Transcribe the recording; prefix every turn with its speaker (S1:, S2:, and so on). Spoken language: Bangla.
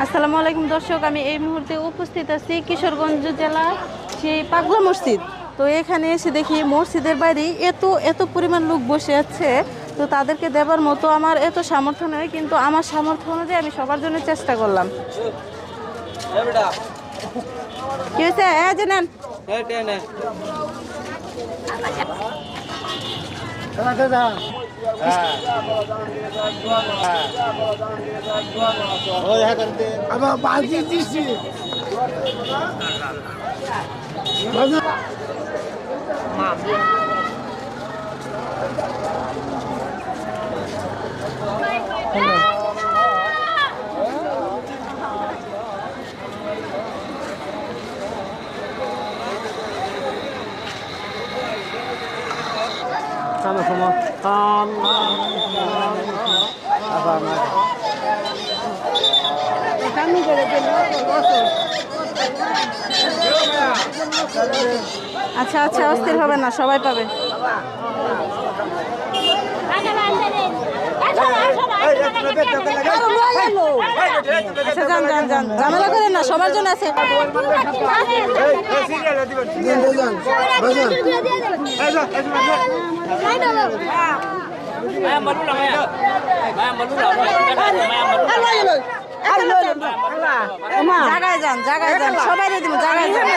S1: আসসালামু আলাইকুম দর্শক, আমি এই মুহূর্তে উপস্থিত আছি কিশোরগঞ্জ জেলার সেই পাগলা মসজিদ। তো এখানে এসে দেখি মসজিদের বাইরে এত এত পরিমাণ লোক বসে আছে। তো তাদেরকে দেবার মতো আমার এত সামর্থ্য নয়, কিন্তু আমার সামর্থ্য অনুযায়ী আমি সবার জন্য চেষ্টা করলাম। কি হয়েছে? যে নেন
S2: sama-sama. Kami
S1: আচ্ছা আচ্ছা, অস্থির হবে না, সবাই পাবে। আচ্ছা যান যান যান, ঝামেলা করেন না, সবার জন্য আছে। জায়গায় যান, জায়গায় যান, সবাই দিব জায়গায় যান।